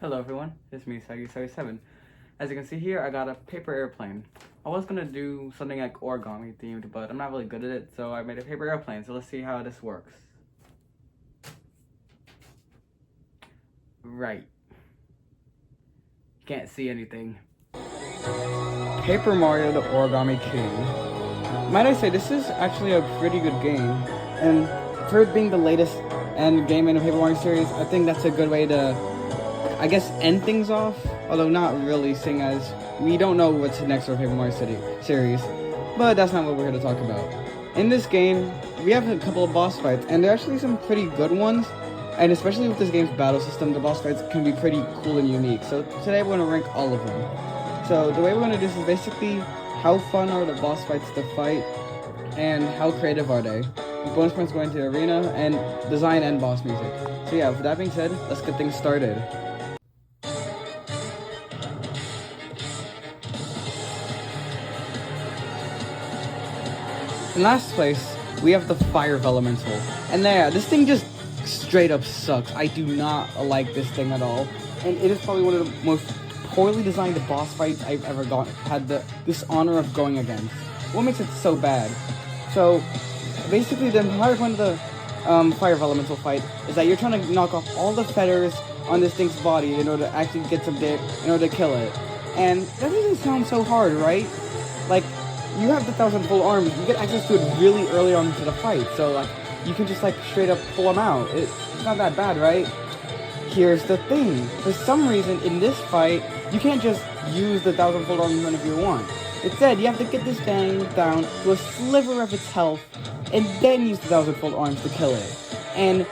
Hello everyone, it's me, Sagi77. As you can see here, I got a paper airplane. I was gonna do something like origami themed, but I'm not really good at it, so I made a paper airplane, so let's see how this works. Right. Can't see anything. Paper Mario the Origami King. Might I say, this is actually a pretty good game, and for it being the latest game in the Paper Mario series, I think that's a good way to, I guess, end things off, although not really, seeing as we don't know what's next for Paper Mario series, but that's not what we're here to talk about. In this game, we have a couple of boss fights, and they're actually some pretty good ones, and especially with this game's battle system, the boss fights can be pretty cool and unique, so today we're going to rank all of them. So the way we're going to do this is basically how fun are the boss fights to fight, and how creative are they. Bonus points going to arena, and design and boss music. So yeah, with that being said, let's get things started. In last place, we have the Fire Elemental. And there, this thing just straight up sucks. I do not like this thing at all. And it is probably one of the most poorly designed boss fights I've ever had this honor of going against. What makes it so bad? So, basically the entire point of the Fire Elemental fight is that you're trying to knock off all the feathers on this thing's body in order to actually get some damage, in order to kill it. And that doesn't sound so hard, right? Like, you have the 1,000-fold arms, you get access to it really early on into the fight, so like, you can just like straight up pull them out. It's not that bad, right? Here's the thing, for some reason in this fight, you can't just use the 1,000-fold arms whenever you want. Instead, you have to get this thing down to a sliver of its health, and then use the 1,000-fold arms to kill it. And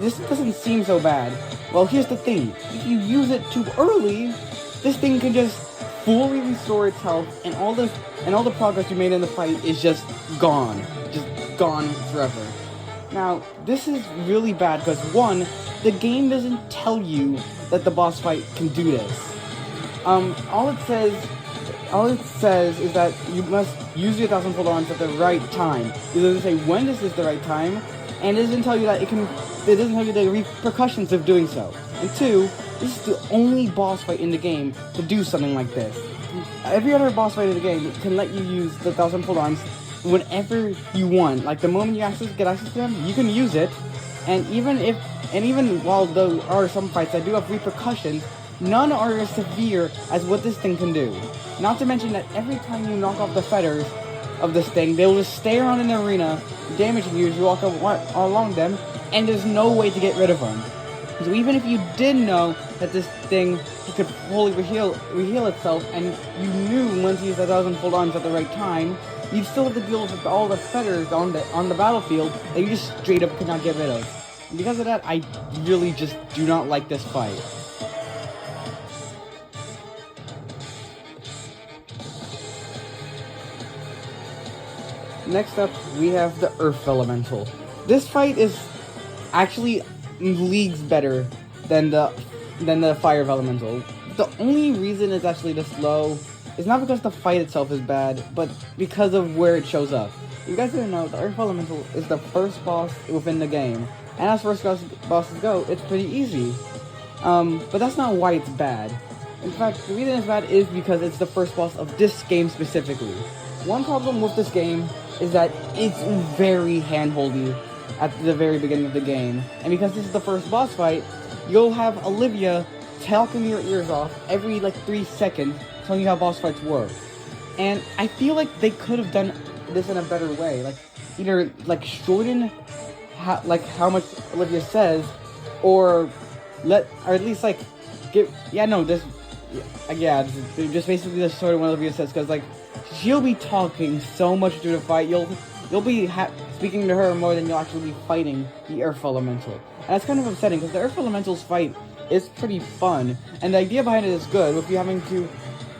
this doesn't seem so bad. Well, here's the thing, if you use it too early, this thing can just fully restore its health, and all the progress you made in the fight is just gone forever. Now, this is really bad because one, the game doesn't tell you that the boss fight can do this. All it says is that you must use your 1,000-fold arms at the right time. It doesn't say when this is the right time, and it doesn't tell you that it doesn't tell you the repercussions of doing so. And two, this is the only boss fight in the game to do something like this. Every other boss fight in the game can let you use the 1,000-fold arms whenever you want. Like, the moment you get access to them, you can use it. And even while there are some fights that do have repercussions, none are as severe as what this thing can do. Not to mention that every time you knock off the feathers of this thing, they will just stay around in the arena, damaging you as you walk along them, and there's no way to get rid of them. So even if you did know that this thing could fully reheal itself, and you knew when to use the 1,000-fold arms at the right time, you'd still have to deal with all the feathers on the battlefield that you just straight up could not get rid of. And because of that, I really just do not like this fight. Next up, we have the Earth Elemental. This fight is actually leagues better than the Fire Elemental. The only reason it's actually this low is not because the fight itself is bad, but because of where it shows up. You guys didn't know, the Earth Elemental is the first boss within the game, and as first bosses go, it's pretty easy. But that's not why it's bad. In fact, the reason it's bad is because it's the first boss of this game specifically. One problem with this game is that it's very hand-holdy at the very beginning of the game, and because this is the first boss fight, you'll have Olivia talking your ears off every 3 seconds, telling you how boss fights work. And I feel like they could have done this in a better way, either shorten how much Olivia says, or at least just basically just sort of what Olivia says, because she'll be talking so much through the fight, you'll be speaking to her more than you'll actually be fighting the Earth Elemental. And that's kind of upsetting, because the Earth Elemental's fight is pretty fun, and the idea behind it is good, with you having to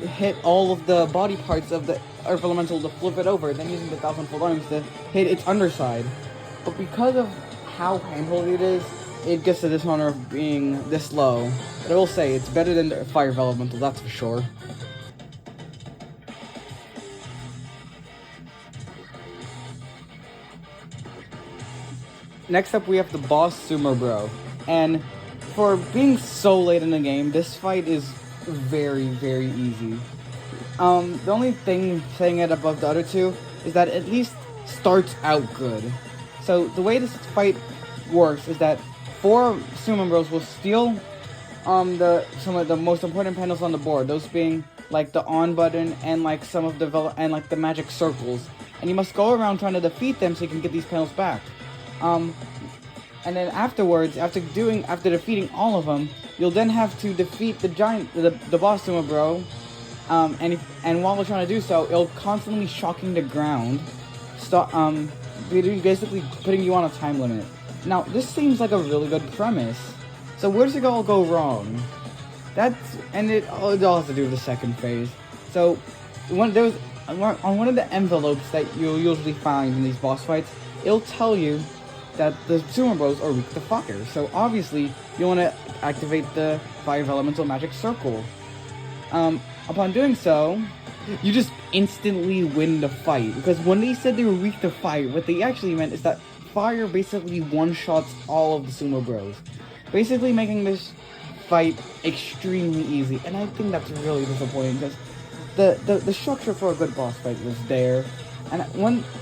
hit all of the body parts of the Earth Elemental to flip it over, then using the 1,000-fold arms to hit its underside. But because of how handholdy it is, it gets the dishonor of being this low. But I will say, it's better than the Fire Elemental, that's for sure. Next up, we have the boss Sumo Bro, and for being so late in the game, this fight is very, very easy. The only thing saying it above the other two is that it at least starts out good. So the way this fight works is that 4 sumo bros will steal some of the most important panels on the board. Those being like the on button and like some of the like the magic circles. And you must go around trying to defeat them so you can get these panels back. And then afterwards, after defeating all of them, you'll then have to defeat the boss sumo bro. And while we're trying to do so, it'll constantly shocking the ground, basically putting you on a time limit. Now, this seems like a really good premise. So where's it all go wrong? It all has to do with the second phase. So, on one of the envelopes that you'll usually find in these boss fights, it'll tell you that the sumo bros are weak to fire. So obviously, you want to activate the fire elemental magic circle. Upon doing so, you just instantly win the fight. Because when they said they were weak to fire, what they actually meant is that fire basically one-shots all of the sumo bros. Basically making this fight extremely easy. And I think that's really disappointing because the structure for a good boss fight was there. And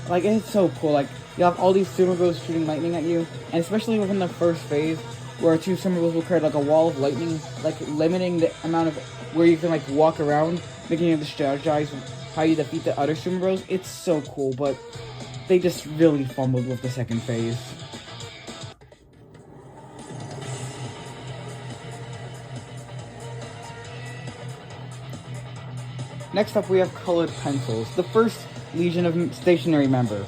it's so cool. Like, you have all these sumo bros shooting lightning at you. And especially within the first phase, where 2 sumo bros will create like a wall of lightning, like limiting the amount of where you can like walk around, making you have to strategize how you defeat the other sumo bros. It's so cool, but they just really fumbled with the second phase. Next up, we have colored pencils, the first Legion of Stationary member.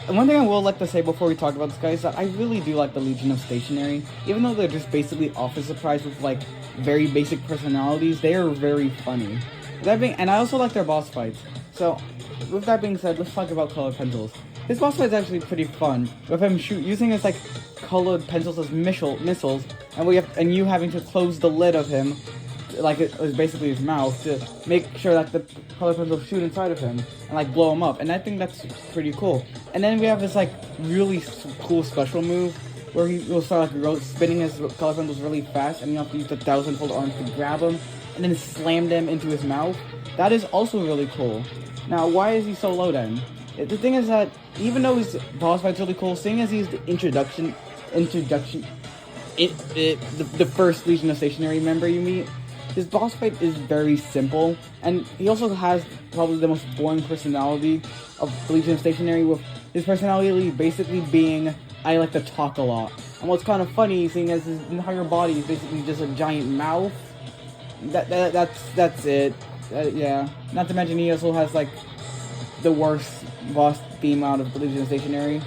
And one thing I will like to say before we talk about this guy is that I really do like the Legion of Stationary. Even though they're just basically Office Surprise with like very basic personalities, they are very funny. And I also like their boss fights. So, with that being said, let's talk about colored pencils. This boss fight is actually pretty fun, with him using his like colored pencils as missiles, and you having to close the lid of him, like it was basically his mouth, to make sure that the colored pencils shoot inside of him and like blow him up. And I think that's pretty cool. And then we have this like really cool special move where he will start like spinning his colored pencils really fast, and you have to use the 1,000-fold arms to grab him and then slam them into his mouth. That is also really cool. Now, why is he so low then? The thing is that even though his boss fight's really cool, seeing as he's the the first Legion of Stationary member you meet, his boss fight is very simple, and he also has probably the most boring personality of Legion of Stationary, with his personality basically being, I like to talk a lot. And what's kind of funny, seeing as his entire body is basically just a giant mouth, that's it. Yeah, not to mention he also has like the worst boss theme out of the Legion of Stationary.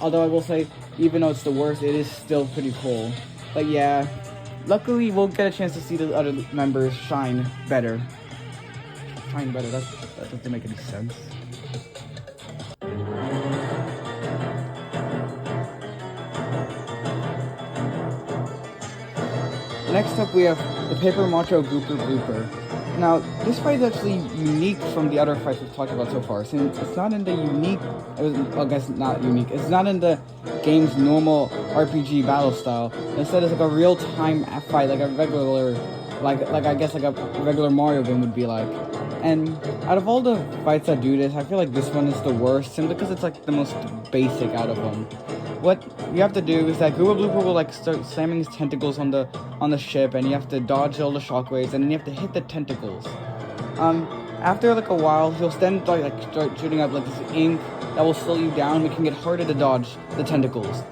Although I will say, even though it's the worst, it is still pretty cool. But yeah, luckily we'll get a chance to see the other members shine better. That doesn't make any sense. Next up, we have the Paper Macho Gooper Blooper. Now, this fight is actually unique from the other fights we've talked about so far, since it's not in the it's not in the game's normal RPG battle style. Instead, it's like a real-time fight, like a regular, I guess like a regular Mario game would be like. And out of all the fights that do this, I feel like this one is the worst, simply because it's like the most basic out of them. What you have to do is that Gooba Blooper will like start slamming his tentacles on the ship, and you have to dodge all the shockwaves, and then you have to hit the tentacles. After like a while, he'll then start shooting up like this ink that will slow you down, making it harder to dodge the tentacles.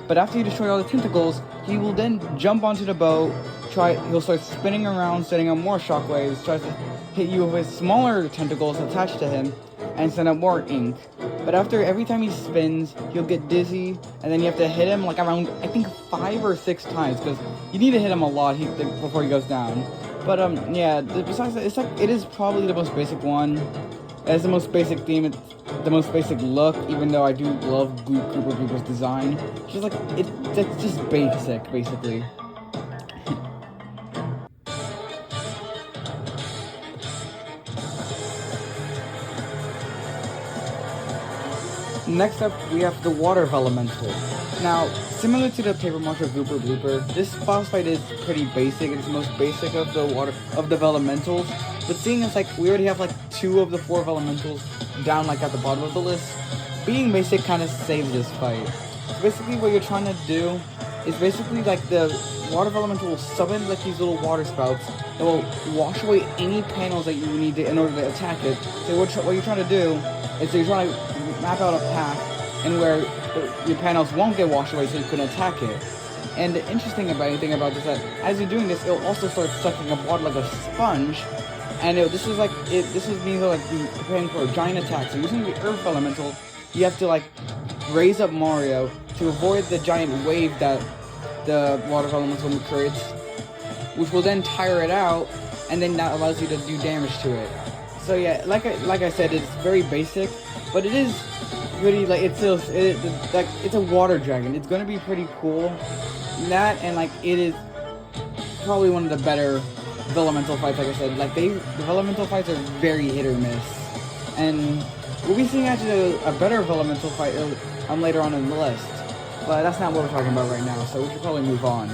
But after you destroy all the tentacles, he will then jump onto the boat. He'll start spinning around, setting up more shockwaves, tries to hit you with his smaller tentacles attached to him, and send up more ink. But every time he spins, he'll get dizzy, and then you have to hit him like around, I think, 5 or 6 times, because you need to hit him a lot before he goes down. But yeah, besides that, it is probably the most basic one. It has the most basic theme, it's the most basic look, even though I do love Gooper Blooper's design. It's just basic, basically. Next up, we have the Water Elemental. Now, similar to the Paper Mario Gooper Blooper, this boss fight is pretty basic. It's the most basic of the elementals. But seeing as like we already have like 2 of the 4 elementals down like at the bottom of the list, being basic kind of saves this fight. So basically, what you're trying to do is basically like the Water Elemental will summon like these little water spouts that will wash away any panels that you need to, in order to attack it. So what you're trying to do is you're trying to map out a path and where your panels won't get washed away so you can attack it. And the interesting thing about this is that as you're doing this, it'll also start sucking up water like a sponge. And this is means like preparing for a giant attack. So using the Earth Elemental, you have to like raise up Mario to avoid the giant wave that the Water Elemental creates, which will then tire it out, and then that allows you to do damage to it. So yeah, like I said, it's very basic, but it is really like it's a water dragon. It's gonna be pretty cool. That and like it is probably one of the better elemental fights. Like I said, like the elemental fights are very hit or miss, and we'll be seeing actually a better elemental fight later on in the list. But that's not what we're talking about right now, so we should probably move on.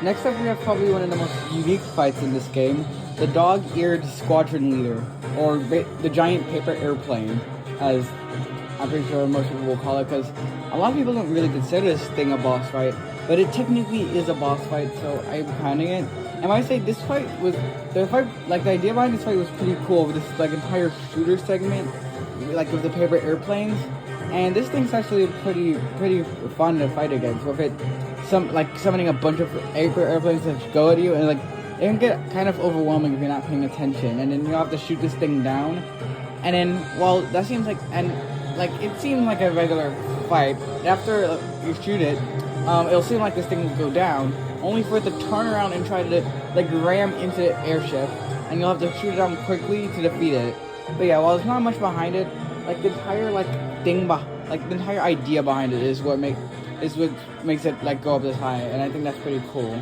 Next up, we have probably one of the most unique fights in this game, the Dog-Eared Squadron Leader, or the Giant Paper Airplane, as I'm pretty sure most people will call it, because a lot of people don't really consider this thing a boss fight, but it technically is a boss fight, so I'm counting it. And I say this fight was, the idea behind this fight was pretty cool, with this like entire shooter segment, like with the paper airplanes, and this thing's actually pretty fun to fight against, with it summoning a bunch of paper airplanes that go at you, and like it can get kind of overwhelming if you're not paying attention, and then you have to shoot this thing down, and then while that seems like, and like it seemed like a regular fight, after you shoot it, it'll seem like this thing will go down, only for it to turn around and try to like ram into the airship, and you'll have to shoot it down quickly to defeat it. But yeah, while there's not much behind it, like the entire the entire idea behind it is what makes it like go up this high, and I think that's pretty cool.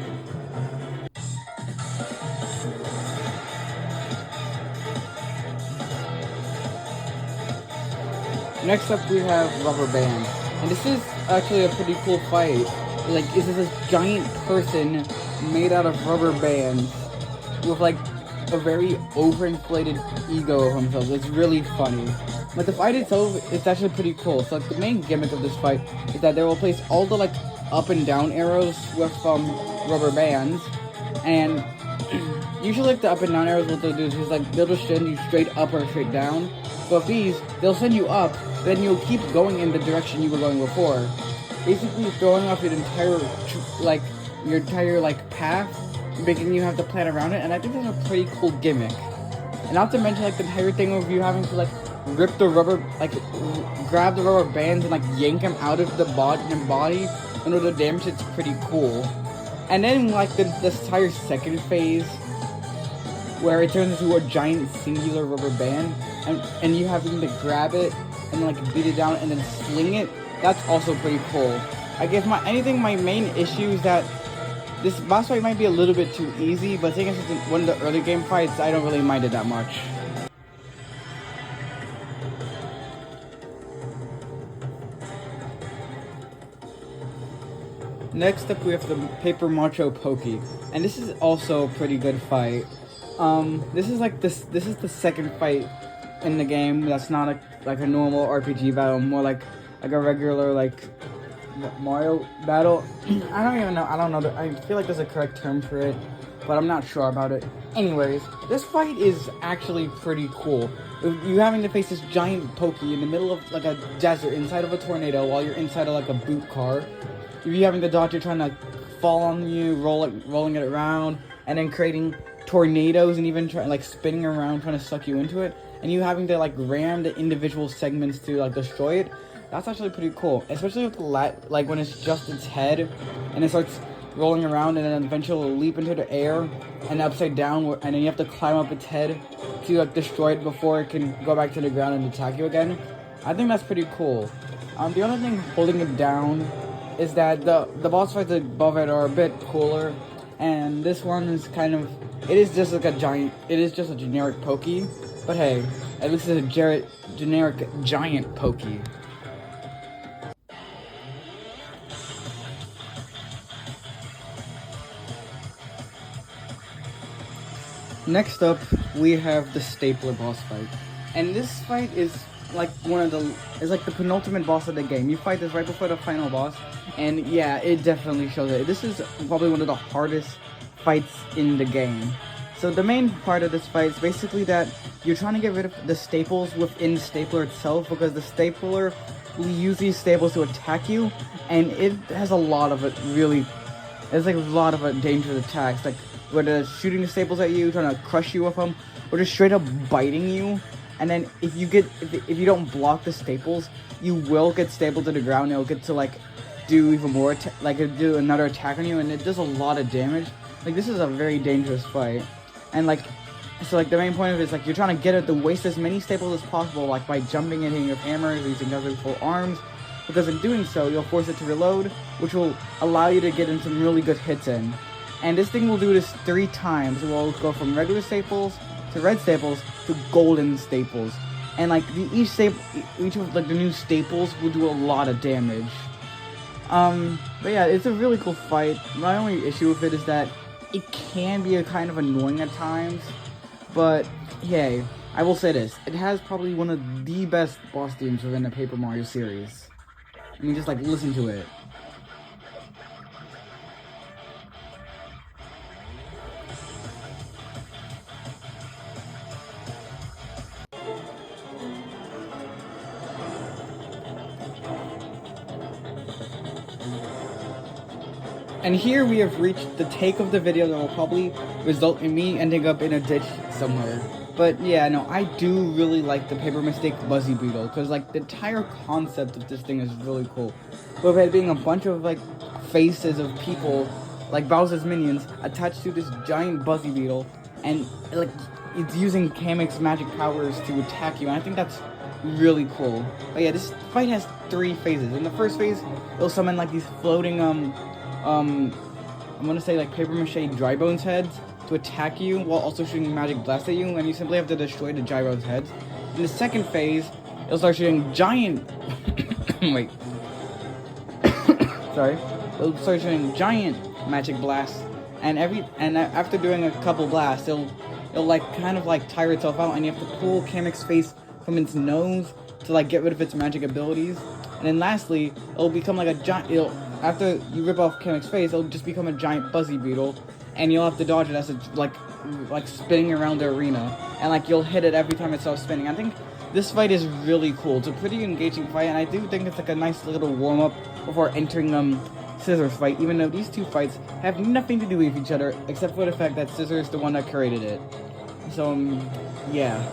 Next up, we have Rubber Band, and this is actually a pretty cool fight. Like, this is this giant person made out of rubber bands with like a very overinflated ego of himself. It's really funny. But the fight itself, it's actually pretty cool. So like the main gimmick of this fight is that they will place all the like up and down arrows with rubber bands, and usually like the up and down arrows, what they'll do is just like they'll just send you straight up or straight down. But with these, they'll send you up, then you'll keep going in the direction you were going before. Basically throwing off your entire path, making you have to plan around it, and I think that's a pretty cool gimmick. And not to mention like the entire thing of you having to like rip the rubber, like grab the rubber bands and like yank them out of the body in order to damage it's pretty cool. And then like this entire second phase where it turns into a giant singular rubber band, and you having to grab it and like beat it down and then sling it. That's also pretty cool. I guess my main issue is that this boss fight might be a little bit too easy, but seeing as it's one of the early game fights, I don't really mind it that much. Next up, we have the Paper Macho Pokey, and this is also a pretty good fight. This is the second fight in the game that's not like a normal RPG battle, more like a regular like Mario battle. I don't know. I feel like there's a correct term for it, but I'm not sure about it. Anyways, this fight is actually pretty cool. You having to face this giant Pokey in the middle of like a desert inside of a tornado while you're inside of like a boot car. You having the dodge, you're trying to fall on you, rolling it around, and then creating tornadoes and even like spinning around trying to suck you into it, and you having to like ram the individual segments to like destroy it. That's actually pretty cool, especially with like when it's just its head and it starts rolling around and then eventually it'll leap into the air and upside down, and then you have to climb up its head to like destroy it before it can go back to the ground and attack you again. I think that's pretty cool. The only thing holding it down is that the boss fights above it are a bit cooler, And this one is kind of, it is just like a generic Pokey, but hey, at least it's a generic giant Pokey. Next up, we have the Stapler boss fight, and this fight is like the penultimate boss of the game. You fight this right before the final boss, and yeah, it definitely shows it. This is probably one of the hardest fights in the game. So the main part of this fight is basically that you're trying to get rid of the staples within the stapler itself, because the stapler will use these staples to attack you, and it has a lot of there's like a lot of dangerous attacks, like whether it's shooting the staples at you, trying to crush you with them, or just straight up biting you. And then if you don't block the staples, you will get stapled to the ground. It'll get to like do even more, do another attack on you, and it does a lot of damage. Like, this is a very dangerous fight, and so the main point of it is like you're trying to get it to waste as many staples as possible, like by jumping and hitting your hammers, using other full arms, because in doing so you'll force it to reload, which will allow you to get in some really good hits in. And this thing will do this 3 times. It will go from regular staples to red staples to golden staples, and like each of like the new staples will do a lot of damage. But yeah, it's a really cool fight. My only issue with it is that it can be a kind of annoying at times, but hey, I will say this: it has probably one of the best boss themes within the Paper Mario series. I mean, just like listen to it. And here we have reached the take of the video that will probably result in me ending up in a ditch somewhere. But yeah, no, I do really like the Paper Mistake Buzzy Beetle, because like the entire concept of this thing is really cool. With it being a bunch of like faces of people, like Bowser's minions, attached to this giant Buzzy Beetle, and like it's using Kamek's magic powers to attack you, and I think that's really cool. But yeah, this fight has 3 phases. In the first phase, it'll summon like these floating I'm gonna say like paper mache dry bones heads to attack you while also shooting magic blast at you, and you simply have to destroy the dry bones heads. In the second phase, it'll start shooting giant wait sorry it'll start shooting giant magic blasts, and after doing a couple blasts, it'll like kind of like tire itself out, and you have to pull Kamek's face from its nose to like get rid of its magic abilities. And then lastly, it'll become like a giant. After you rip off Kamek's face, it'll just become a giant Buzzy Beetle, and you'll have to dodge it as it's like spinning around the arena, and like you'll hit it every time it starts spinning. I think this fight is really cool. It's a pretty engaging fight, and I do think it's like a nice little warm up before entering Scissors fight. Even though these 2 fights have nothing to do with each other, except for the fact that Scissors is the one that created it. So yeah.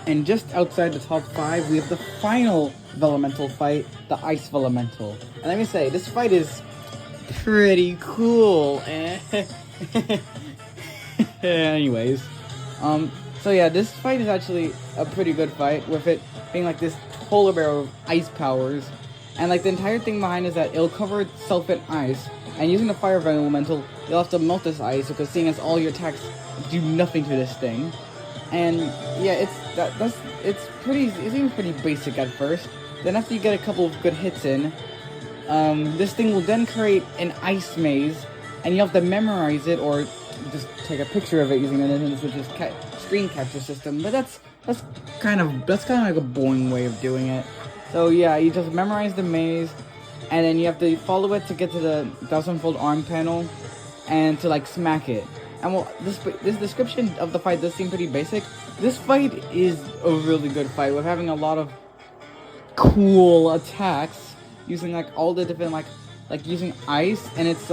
And just outside the top 5, we have the final Vellumental fight, the Ice Vellumental. And let me say, this fight is pretty cool. Anyways, so yeah, this fight is actually a pretty good fight, with it being like this polar bear of ice powers. And like the entire thing behind is that it'll cover itself in ice, and using the Fire Vellumental, you'll have to melt this ice, because seeing as all your attacks do nothing to this thing. And yeah, it seems pretty basic at first. Then after you get a couple of good hits in, this thing will then create an ice maze, and you have to memorize it or just take a picture of it using the Nintendo Switch's screen capture system. But that's kind of like a boring way of doing it. So yeah, you just memorize the maze, and then you have to follow it to get to the 1000-fold arm panel, and to like smack it. And well, this description of the fight does seem pretty basic. This fight is a really good fight, with having a lot of cool attacks, using like all the different like using ice, and it's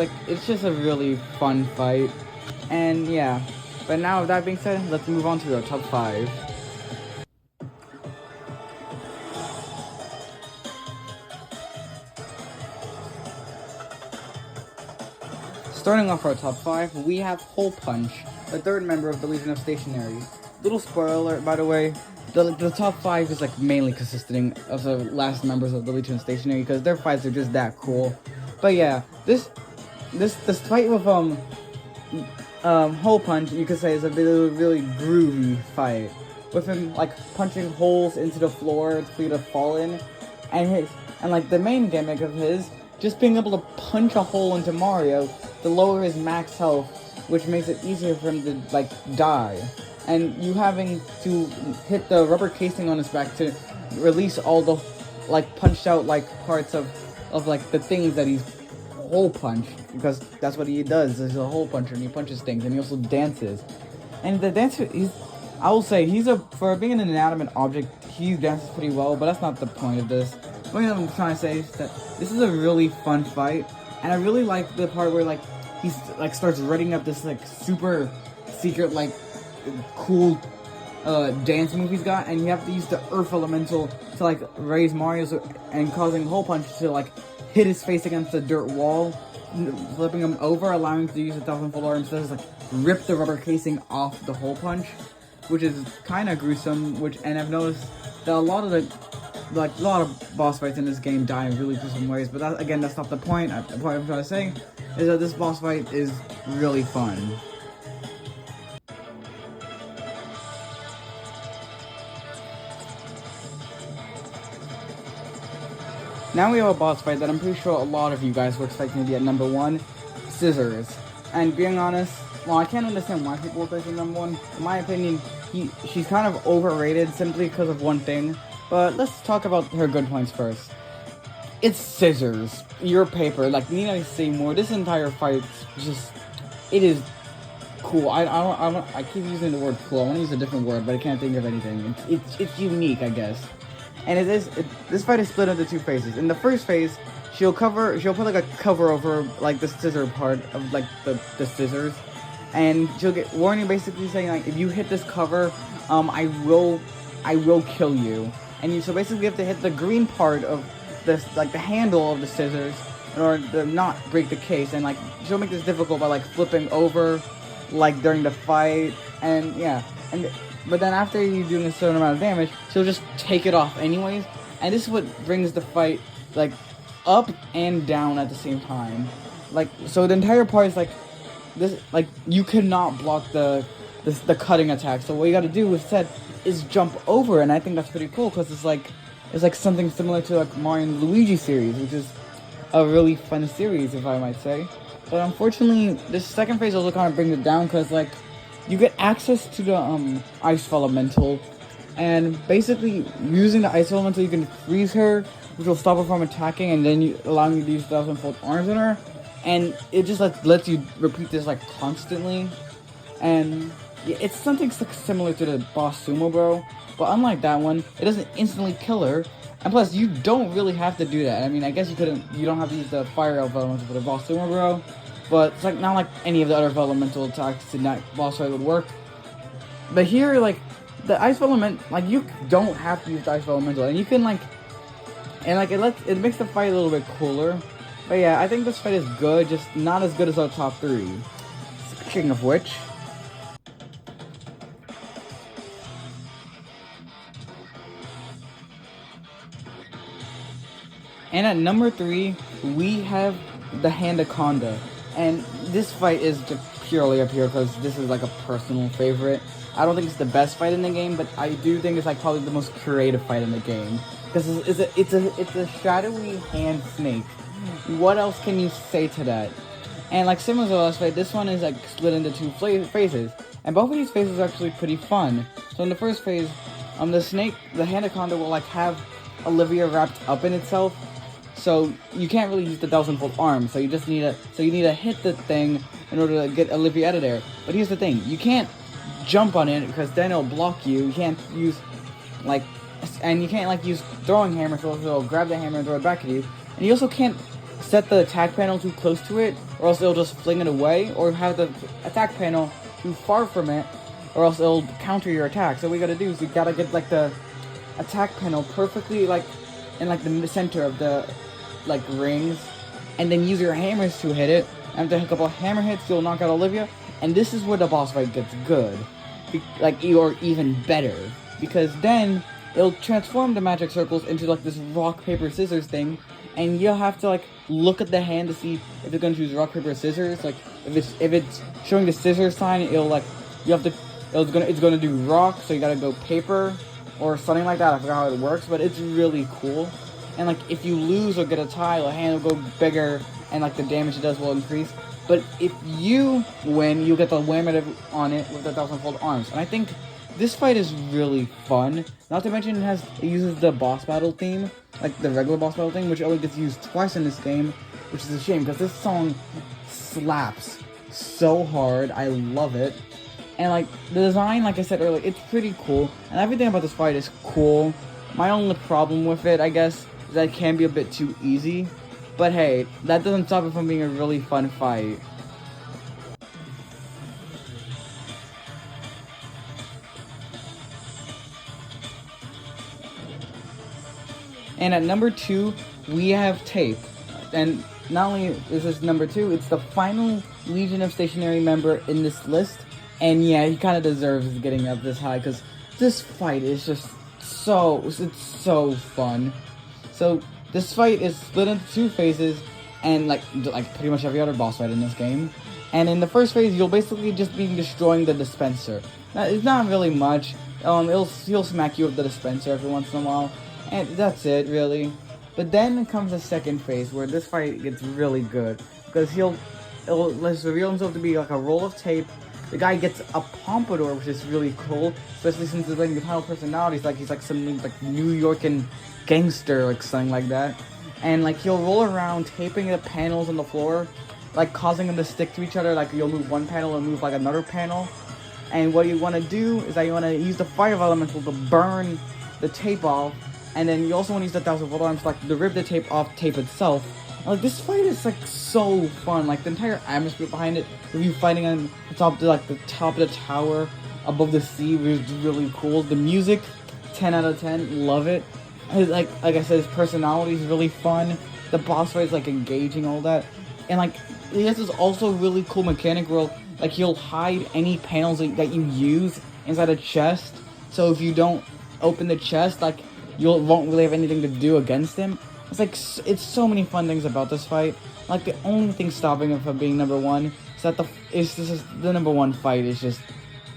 just a really fun fight. And yeah, but now with that being said, let's move on to the top 5. Starting off our top 5, we have Hole Punch, the 3rd member of the Legion of Stationary. Little spoiler alert, by the way, the top 5 is like mainly consisting of the last members of the Legion Stationary because their fights are just that cool. But yeah, this fight with Hole Punch, you could say, is a really groovy fight with him like punching holes into the floor for you to fall in, and like the main gimmick of his just being able to punch a hole into Mario to lower his max health, which makes it easier for him to like die, and you having to hit the rubber casing on his back to release all the like punched out like parts of like the things that he's hole punch, because that's what he does. He's a hole puncher and he punches things, and he also dances. And the dancer, I will say, for being an inanimate object, he dances pretty well, but that's not the point of this. The point I'm trying to say is that this is a really fun fight, and I really like the part where like he like starts writing up this like super secret like cool dance move he's got, and you have to use the Earth Elemental to like raise Mario's and causing Hole Punch to like hit his face against the dirt wall, flipping him over, allowing him to use a 1000-fold arm instead of like rip the rubber casing off the Hole Punch, which is kind of gruesome. And I've noticed that a lot of boss fights in this game die in really gruesome ways. But that's not the point. The point I'm trying to say is that this boss fight is really fun. Now we have a boss fight that I'm pretty sure a lot of you guys were expecting to be at number 1, Scissors. And being honest, well, I can't understand why people were placing number 1. In my opinion, she's kind of overrated simply because of one thing. But let's talk about her good points first. It's Scissors. Your paper. Like, need I say more? This entire fight just, it is cool. I keep using the word cool. I want to use a different word, but I can't think of anything. It's unique, I guess. And this fight is split into 2 phases. In the first phase, she'll put like a cover over like the scissor part of like the scissors, and she'll get warning basically saying like, if you hit this cover, I will kill you. And so basically you have to hit the green part of this, like the handle of the scissors, in order to not break the case. And like she'll make this difficult by like flipping over, like during the fight, and yeah, but then after you doing a certain amount of damage, she'll just take it off anyways. And this is what brings the fight like up and down at the same time. Like, so the entire part is like this, like you cannot block the cutting attack. So what you got to do instead is jump over, and I think that's pretty cool because it's like something similar to like Mario and Luigi series, which is a really fun series, if I might say. But unfortunately, this second phase also kind of brings it down because like you get access to the Ice Elemental, and basically using the Ice Elemental you can freeze her, which will stop her from attacking, and then allowing you to use 1000-fold arms on her, and it just lets you repeat this like constantly. And yeah, it's something similar to the boss Sumo Bro, but unlike that one, it doesn't instantly kill her, and plus you don't really have to do that. I mean, I guess you don't have to use the Fire Elemental for the boss Sumo Bro, but it's like not like any of the other elemental attacks in that boss fight would work. But here, like the Ice Element, like you don't have to use the Ice Elemental, and you can like, and like it makes the fight a little bit cooler. But yeah, I think this fight is good, just not as good as our top 3. Speaking of which, and at number 3 we have the Handaconda. And this fight is just purely up here because this is like a personal favorite. I don't think it's the best fight in the game, but I do think it's like probably the most creative fight in the game because it's a shadowy hand snake. What else can you say to that? And like similar to the last fight, this one is like split into 2 phases, and both of these phases are actually pretty fun. So in the first phase, the Handaconda will like have Olivia wrapped up in itself. So you can't really use the 1000-fold arm, so you need to hit the thing in order to get Olivia out of there. But here's the thing, you can't jump on it because then it'll block you. You can't use use throwing hammer, so it'll grab the hammer and throw it back at you. And you also can't set the attack panel too close to it, or else it'll just fling it away, or have the attack panel too far from it, or else it'll counter your attack. So what you gotta do is you gotta get like the attack panel perfectly like in like the center of the like rings, and then use your hammers to hit it. After a couple of hammer hits, you'll knock out Olivia, and this is where the boss fight gets good, or even better, because then it'll transform the magic circles into like this rock paper scissors thing, and you'll have to like look at the hand to see if you're gonna choose rock paper scissors. Like if it's showing the scissors sign, it'll like you have to it's gonna do rock, so you gotta go paper or something like that. I forgot how it works, but it's really cool. And like if you lose or get a tie, the hand will go bigger, and like the damage it does will increase. But if you win, you get the whammy on it with the 1,000-fold arms. And I think this fight is really fun. Not to mention it uses the boss battle theme, like the regular boss battle theme, which only gets used twice in this game, which is a shame because this song slaps so hard. I love it. And like the design, like I said earlier, it's pretty cool. And everything about this fight is cool. My only problem with it, I guess, is that it can be a bit too easy. But hey, that doesn't stop it from being a really fun fight. And at number 2, we have Tape. And not only is this number 2, it's the final Legion of Stationary member in this list. And yeah, he kind of deserves getting up this high, because this fight is just it's so fun. So this fight is split into 2 phases, and like pretty much every other boss fight in this game. And in the first phase, you'll basically just be destroying the dispenser. Now, it's not really much. He'll smack you with the dispenser every once in a while, and that's it really. But then comes the second phase where this fight gets really good, because he'll reveal himself to be like a roll of tape. The guy gets a pompadour, which is really cool, especially since his like final personality is he's like some like New Yorkin gangster, like something like that. And like he'll roll around taping the panels on the floor, like causing them to stick to each other. Like you'll move one panel and move like another panel. And what you want to do is that you want to use the fire elemental to burn the tape off, and then you also want to use the 1,000-fold arms like to rip the tape off tape itself. Like this fight is like so fun. Like the entire atmosphere behind it, with you fighting on the top of the tower above the sea, was really cool. The music, 10 out of 10, love it. Like I said, his personality is really fun. The boss fight is like engaging, all that, and like he has this also really cool mechanic where like he'll hide any panels that you use inside a chest. So if you don't open the chest, like you won't really have anything to do against him. It's like, it's so many fun things about this fight. Like the only thing stopping him from being number 1 is that the number 1 fight is just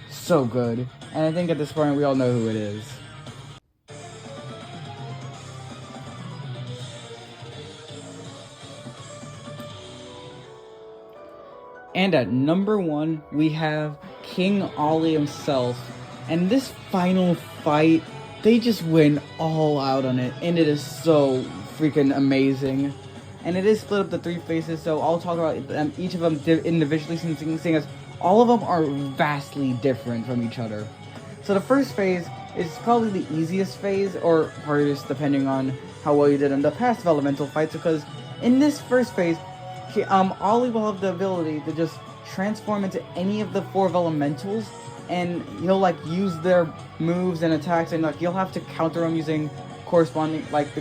so good. And I think at this point we all know who it is. And at number 1 we have King Ollie himself. And this final fight, they just went all out on it, and it is so freaking amazing. And it is split up to 3 phases, so I'll talk about each of them individually, seeing as all of them are vastly different from each other. So the first phase is probably the easiest phase, or hardest depending on how well you did in the past elemental fights, because in this first phase, Ollie will have the ability to just transform into any of the 4 elementals, and he'll like use their moves and attacks, and like you'll have to counter them using corresponding like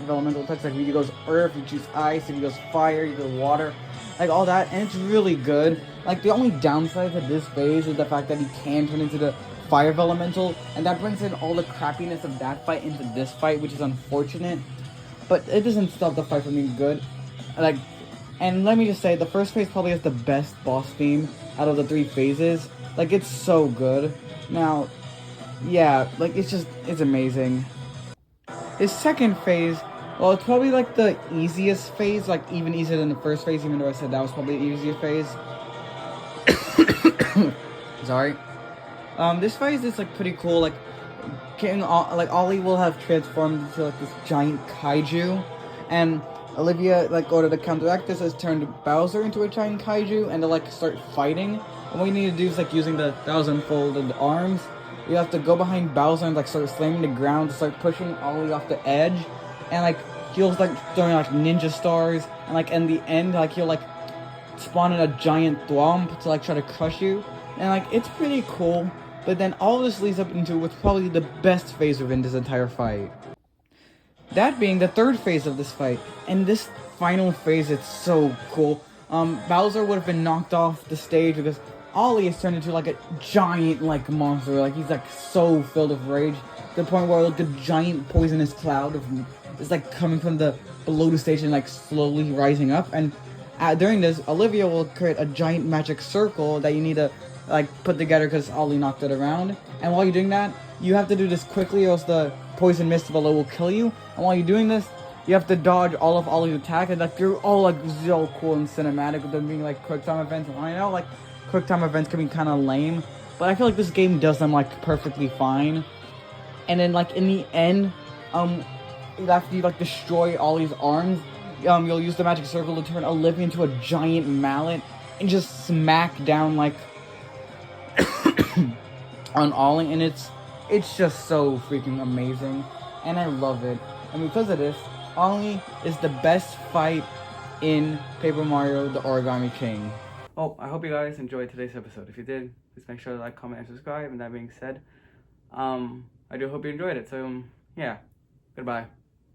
elemental attacks. Like if he goes earth, you choose ice. If he goes fire, you go water, like all that. And it's really good. Like the only downside to this phase is the fact that he can turn into the fire elemental, and that brings in all the crappiness of that fight into this fight, which is unfortunate. But it doesn't stop the fight from being good. Like, and let me just say, the first phase probably has the best boss theme out of the 3 phases. Like, it's so good. Now, yeah, like, it's amazing. His second phase, well, it's probably, like, the easiest phase, like, even easier than the first phase, even though I said that was probably the easiest phase. Sorry. This phase is, like, pretty cool. Like, Ollie will have transformed into, like, this giant kaiju, and Olivia, like, ordered to counteract this, has turned Bowser into a giant kaiju, and to, like, start fighting. And what you need to do is, like, using the 1,000-folded arms, you have to go behind Bowser and, like, start slamming the ground to start pushing Ollie off the edge. And, like, he'll, like, throwing, like, ninja stars. And, like, in the end, like, he'll, like, spawn in a giant thwomp to, like, try to crush you. And, like, it's pretty cool. But then all this leads up into what's probably the best phase within this entire fight. That being the third phase of this fight. And this final phase, it's so cool. Bowser would have been knocked off the stage because Ollie is turned into like a giant like monster. Like he's like so filled with rage to the point where like the giant poisonous cloud of is like coming from the below the station, like slowly rising up. And during this, Olivia will create a giant magic circle that you need to like put together because Ollie knocked it around. And while you're doing that, you have to do this quickly, or else the poison mist below will kill you. And while you're doing this, you have to dodge all of Ollie's attack, and like they're all like so cool and cinematic with them being like quick time events. And I know like quick time events can be kind of lame, but I feel like this game does them like perfectly fine. And then like in the end, after you like destroy Ollie's arms, you'll use the magic circle to turn Olivia into a giant mallet and just smack down like on Ollie, and it's just so freaking amazing, and I love it. And because of this, Ollie is the best fight in Paper Mario: The Origami King. Oh, I hope you guys enjoyed today's episode. If you did, please make sure to like, comment, and subscribe. And that being said, I do hope you enjoyed it. So yeah, goodbye.